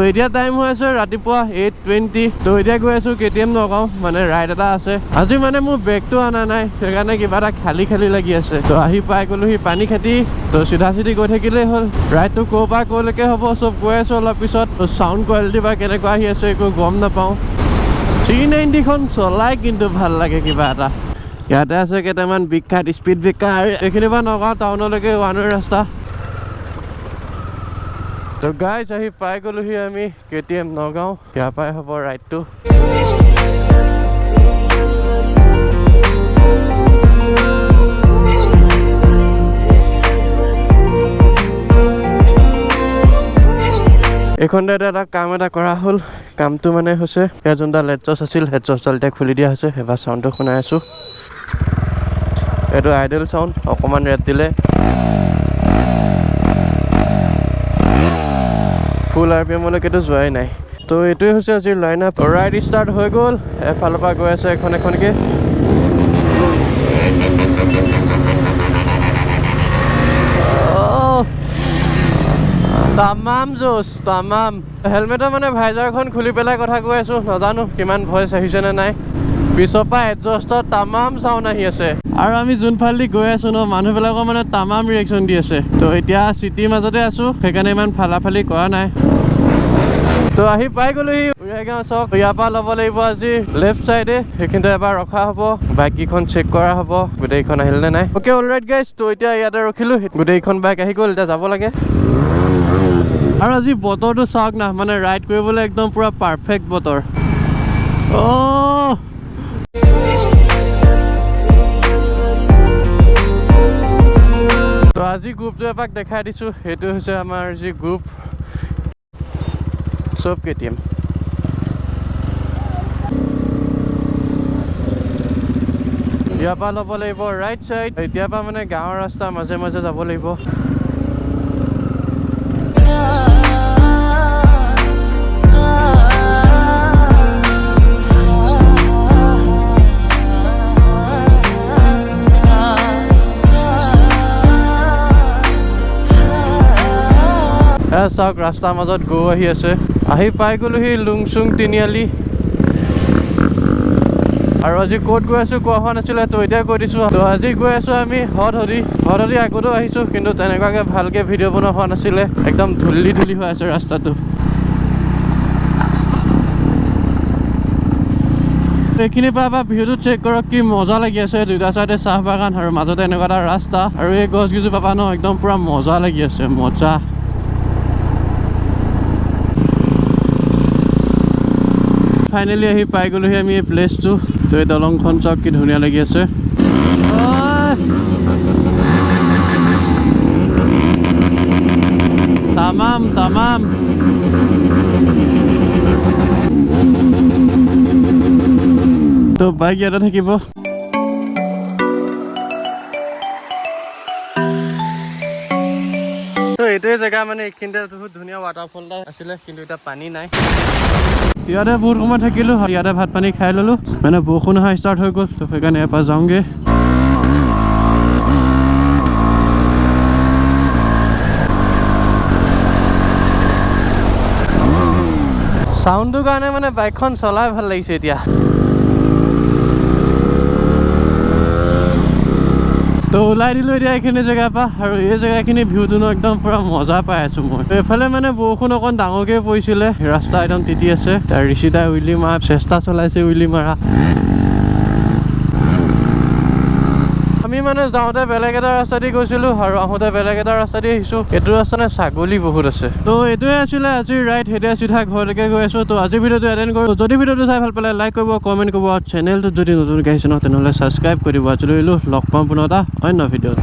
তো এতিয়া টাইম হৈ আছে ৰাতিপুৱা 8:20 তো এতিয়া গৈ আছো KTM নগাঁও মানে ৰাইড এটা আছে আজি মানে মোৰ বেগটো আনা নাই সেইকাৰণে কিবা এটা খালি খালি লাগি আছে তো আহি পাই গ'লোহি পানী খেতি তো চিধা চিধি গৈ থাকিলেই হ'ল ৰাইডটো ক'ৰ পৰা ক'লৈকে হ'ব চব গৈ আছো অলপ পিছত চাউণ্ড কোৱালিটি বা কেনেকুৱা আহি আছে একো গম নাপাওঁ 390 খন চলাই কিন্তু ভাল লাগে কিবা এটা ইয়াতে আছে কেইটামান বিখ্যাত স্পীড ব্ৰেকাৰ এইখিনি পৰা নগাঁও টাউনলৈকে ওৱান ৱে ৰাস্তা তো গাইজ আহি পাই গ'লোহি আমি KTM নগাঁও ইয়াৰ পৰাই হ'ব ৰাইডটো এইখনতে এটা কাম এটা কৰা হ'ল কামটো মানে হৈছে ইয়াত যোনটা লেটচছ আছিল লেটচছডাল এতিয়া খুলি দিয়া হৈছে এবাৰ চাউণ্ডটো শুনাই আছো এইটো আইডেল চাউণ্ড অকণমান ৰেট দিলে ফুল RPM-লৈকেতো যোৱাই নাই তো এইটোৱে হৈছে আজিৰ লাইন আপ ৰাইড ষ্টাৰ্ট হৈ গ'ল এফালৰ পৰা গৈ আছে এখন এখনকৈ তামাম জোচ তামাম হেলমেটৰ মানে ভাইজাৰখন খুলি পেলাই কথা কৈ আছো নাজানো কিমান ভইচ আহিছে নে নাই পিছৰ পৰা এডজষ্টত তামাম চাউণ্ড আহি আছে আৰু আমি যোনফালেদি গৈ আছো ন মানুহবিলাকৰ মানে তামাম ৰিয়েকশ্যন দি আছে তো এতিয়া চিটিৰ মাজতে আছো সেইকাৰণে ইমান ফালাফালি কৰা নাই তো আহি পাই গ'লোহি উৰিয়াগাঁও চক ইয়াৰ পৰা ল'ব লাগিব আজি লেফ্ট চাইডে সেইখিনিতে এবাৰ ৰখা হ'ব বাইককেইখন চেক কৰা হ'ব গোটেইখন আহিল নে নাই অ'কে অলৰাইট গাইজ তো এতিয়া ইয়াতে ৰখিলো গোটেইখন বাইক আহি গ'ল এতিয়া যাব লাগে আৰু আজি বতৰটো চাওক না মানে ৰাইড কৰিবলৈ একদম পুৰা পাৰফেক্ট বতৰ তো আজি গ্ৰুপটো এপাক দেখাই দিছো সেইটো হৈছে আমাৰ যি গ্ৰুপ চব KTM ইয়াৰ পৰা ল'ব লাগিব ৰাইট চাইড এতিয়াৰ পৰা মানে গাঁৱৰ ৰাস্তা মাজে মাজে যাব লাগিব চাওক ৰাস্তাৰ মাজত গৰু আহি আছে আহি পাই গ'লোহি লুংচুং তিনিআলি আৰু আজি ক'ত গৈ আছো কোৱা হোৱা নাছিলে তো এতিয়া কৈ দিছো তো আজি গৈ আছো আমি হদহদি আগতেও আহিছো কিন্তু তেনেকুৱাকে ভালকে ভিডিঅ' বনোৱা হোৱা নাছিলে একদম ধূলি হৈ আছে ৰাস্তাটো এইখিনিৰ পৰা এবাৰ ভিউটো চেক কৰক কি মজা লাগি আছে দুটা চাইডে চাহ বাগান আৰু মাজতে এনেকুৱা এটা ৰাস্তা আৰু এই গছ গিজোপা পাবা ন একদম পুৰা মজা লাগি আছে মজা ফাইনেলি আহি পাই গ'লোহি আমি এই প্লেচটো তো এই দলংখন চাওক কি ধুনীয়া লাগি আছে তামাম তো বাইক ইয়াতে থাকিব তো এইটোৱে জেগা মানে এইখিনিতে বহুত ধুনীয়া ৱাটাৰফল এটা আছিলে কিন্তু এতিয়া পানী নাই ইয়াতে বহুত সময় থাকিলো ইয়াতে ভাত পানী খাই ললো মানে বৰষুণ অহা ষ্টাৰ্ট হৈ গ'ল তো সেইকাৰণে ইয়াৰ পৰা যাওঁগে চাউণ্ডটোৰ কাৰণে মানে বাইকখন চলাই ভাল লাগিছে এতিয়া তো ওলাই দিলো এতিয়া এইখিনি জেগাৰ পৰা আৰু এই জেগাখিনি ভিউটো ন একদম পুৰা মজা পাই আছো মই এইফালে মানে বৰষুণ অকণ ডাঙৰকে পৰিছিলে ৰাস্তা একদম তিতি আছে তাৰ ঋষিদাই উইলি মাৰা চেষ্টা চলাইছে উইলি মাৰা আমি মানে যাওঁতে বেলেগ এটা ৰাস্তা দি গৈছিলো আৰু আহোঁতে বেলেগ এটা ৰাস্তা দি আহিছো এইটো ৰাস্তা নে ছাগলী বহুত আছে তো এইটোৱে আছিলে আজিৰ ৰাইড এতিয়া চিধা ঘৰলৈকে গৈ আছো তো আজি ভিডিঅ'টো এটেণ্ড কৰোঁ যদি ভিডিঅ'টো চাই ভাল পালে লাইক কৰিব কমেণ্ট কৰিব আৰু চেনেলটো যদি নতুনকৈ আহিছে ন তেনেহ'লে ছাবস্ক্ৰাইব কৰিব আজিলৈ লগ পাম পুনৰ এটা অন্য ভিডিঅ'ত